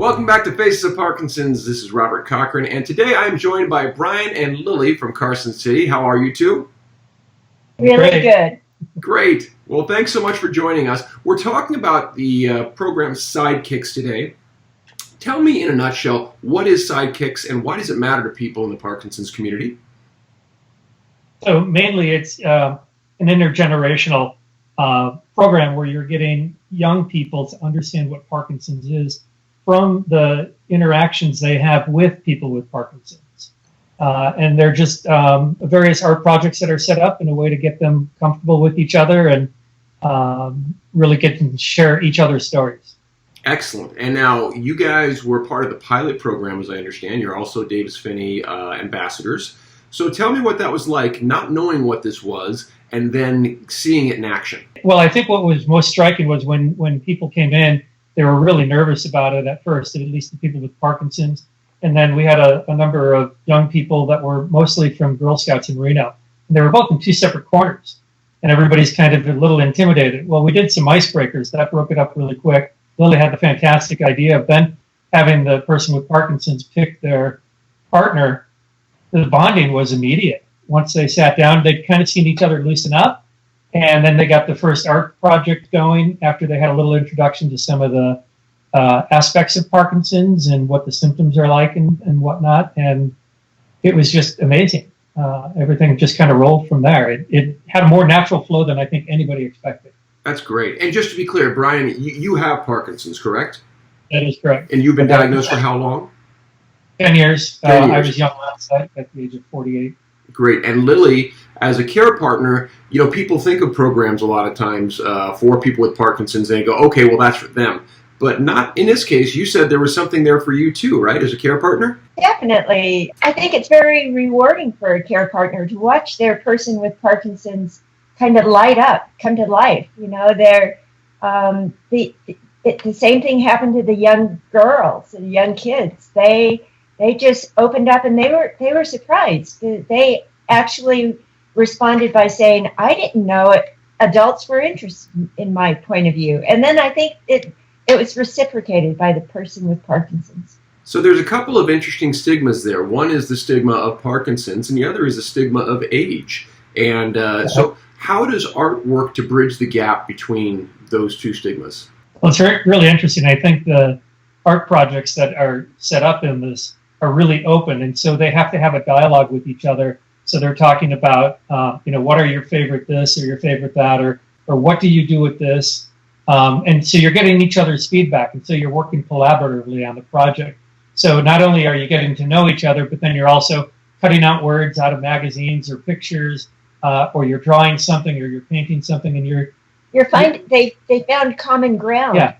Welcome back to Faces of Parkinson's. This is Robert Cochran, and today I'm joined by Brian and Lily from Carson City. How are you two? Really good. Great. Well, thanks so much for joining us. We're talking about the program Sidekicks today. Tell me in a nutshell, what is Sidekicks and why does it matter to people in the Parkinson's community? So mainly it's an intergenerational program where you're getting young people to understand what Parkinson's is from the interactions they have with people with Parkinson's. And they're just various art projects that are set up in a way to get them comfortable with each other and really get them to share each other's stories. Excellent. And now you guys were part of the pilot program, as I understand. You're also Davis Finney ambassadors. So tell me what that was like, not knowing what this was and then seeing it in action. Well, I think what was most striking was when people came in, they were really nervous about it at first, at least the people with Parkinson's. And then we had a number of young people that were mostly from Girl Scouts in Reno. And they were both in two separate corners. And everybody's kind of a little intimidated. Well, we did some icebreakers. That broke it up really quick. Lily had the fantastic idea of then having the person with Parkinson's pick their partner. The bonding was immediate. Once they sat down, they'd kind of seen each other loosen up. And then they got the first art project going after they had a little introduction to some of the aspects of Parkinson's and what the symptoms are like and whatnot. And it was just amazing. Everything just kind of rolled from there. It had a more natural flow than I think anybody expected. That's great. And just to be clear, Brian, you have Parkinson's, correct? That is correct. And you've been diagnosed for how long? 10 years. 10 years. I was young last night at the age of 48. Great. And Lily, as a care partner, you know, people think of programs a lot of times for people with Parkinson's and they go, okay, well, that's for them. But not in this case. You said there was something there for you too, right, as a care partner? Definitely. I think it's very rewarding for a care partner to watch their person with Parkinson's kind of light up, come to life. You know, the same thing happened to the young girls, the young kids. They just opened up and they were surprised. They actually responded by saying, I didn't know it. Adults were interested in my point of view. And then I think it was reciprocated by the person with Parkinson's. So there's a couple of interesting stigmas there. One is the stigma of Parkinson's and the other is the stigma of age. And so how does art work to bridge the gap between those two stigmas? Well, it's really interesting. I think the art projects that are set up in this are really open, and so they have to have a dialogue with each other. So they're talking about, what are your favorite this or your favorite that, or what do you do with this? And so you're getting each other's feedback, and so you're working collaboratively on the project. So not only are you getting to know each other, but then you're also cutting out words out of magazines or pictures, or you're drawing something or you're painting something, and they found common ground. Yeah.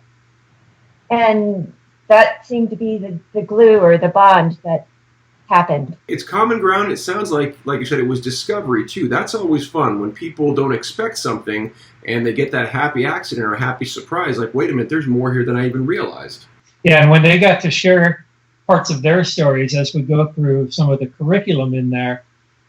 And that seemed to be the glue or the bond that happened. It's common ground. It sounds like you said, it was discovery too. That's always fun when people don't expect something and they get that happy accident or a happy surprise. Like, wait a minute, there's more here than I even realized. Yeah, and when they got to share parts of their stories as we go through some of the curriculum in there,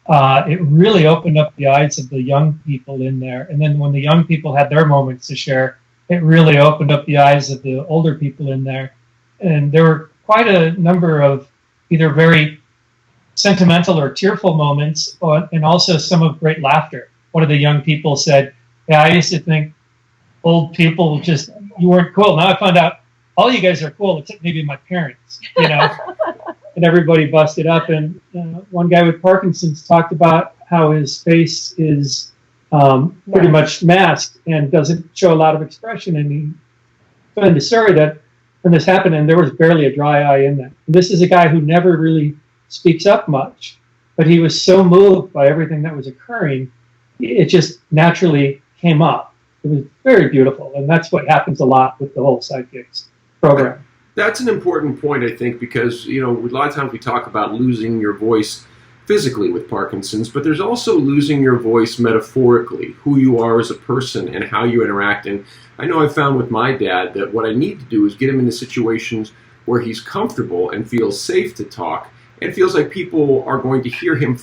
it really opened up the eyes of the young people in there. And then when the young people had their moments to share, it really opened up the eyes of the older people in there. And there were quite a number of either very sentimental or tearful moments, and also some of great laughter. One of the young people said, yeah, I used to think old people you weren't cool. Now I found out all you guys are cool, except maybe my parents, And everybody busted up. And one guy with Parkinson's talked about how his face is pretty much masked and doesn't show a lot of expression. And he told the story that when this happened, and there was barely a dry eye in there. And this is a guy who never really speaks up much, but he was so moved by everything that was occurring, it just naturally came up. It was very beautiful, and that's what happens a lot with the whole Sidekicks program. That's an important point, I think, because a lot of times we talk about losing your voice physically with Parkinson's, but there's also losing your voice metaphorically, who you are as a person and how you interact. And I know I've found with my dad that what I need to do is get him into situations where he's comfortable and feels safe to talk and feels like people are going to hear him,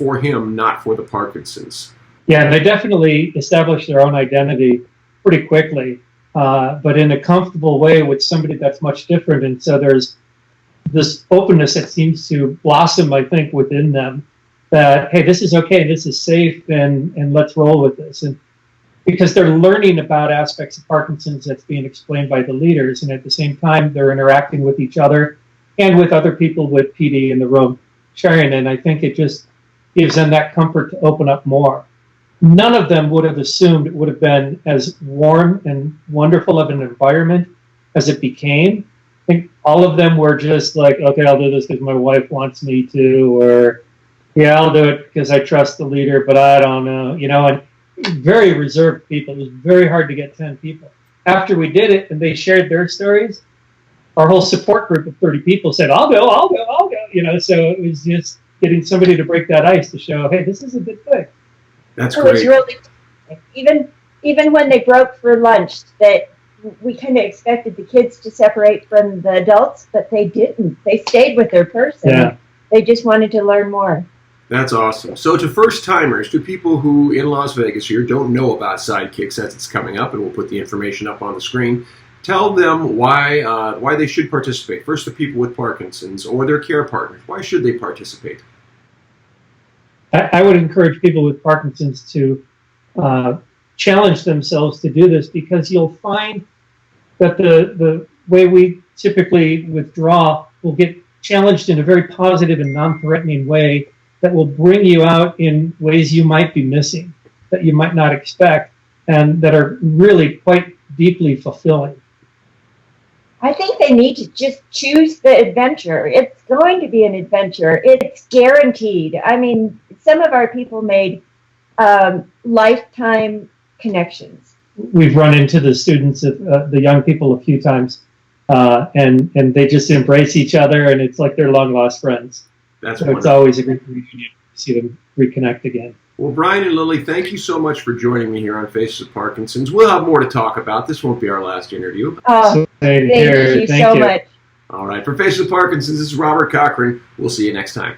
not for the Parkinson's. Yeah, they definitely establish their own identity pretty quickly, but in a comfortable way with somebody that's much different. And so there's this openness that seems to blossom, I think, within them, that, hey, this is okay, this is safe, and let's roll with this. And because they're learning about aspects of Parkinson's that's being explained by the leaders, and at the same time, they're interacting with each other and with other people with PD in the room, sharing. And I think it just gives them that comfort to open up more. None of them would have assumed it would have been as warm and wonderful of an environment as it became. I think all of them were just like, okay, I'll do this because my wife wants me to, or yeah, I'll do it because I trust the leader, but I don't know, and very reserved people. It was very hard to get 10 people. After we did it and they shared their stories, our whole support group of 30 people said, I'll go, so it was just getting somebody to break that ice to show, hey, this is a good thing. That's it great. was really, even when they broke for lunch, that we kind of expected the kids to separate from the adults, but they didn't. They stayed with their person. Yeah. They just wanted to learn more. That's awesome. So to first-timers, to people who in Las Vegas here don't know about Sidekicks as it's coming up, and we'll put the information up on the screen, tell them why they should participate. First, the people with Parkinson's or their care partners. Why should they participate? I would encourage people with Parkinson's to challenge themselves to do this, because you'll find that the way we typically withdraw will get challenged in a very positive and non-threatening way that will bring you out in ways you might be missing, that you might not expect, and that are really quite deeply fulfilling. I think they need to just choose the adventure. It's going to be an adventure. It's guaranteed. I mean, some of our people made lifetime connections. We've run into the students, the young people, a few times, and they just embrace each other, and it's like they're long lost friends. That's so wonderful. It's always a great reunion to see them reconnect again. Well, Brian and Lily, thank you so much for joining me here on Faces of Parkinson's. We'll have more to talk about. This won't be our last interview. Oh, thank you so much. All right. For Faces of Parkinson's, this is Robert Cochran. We'll see you next time.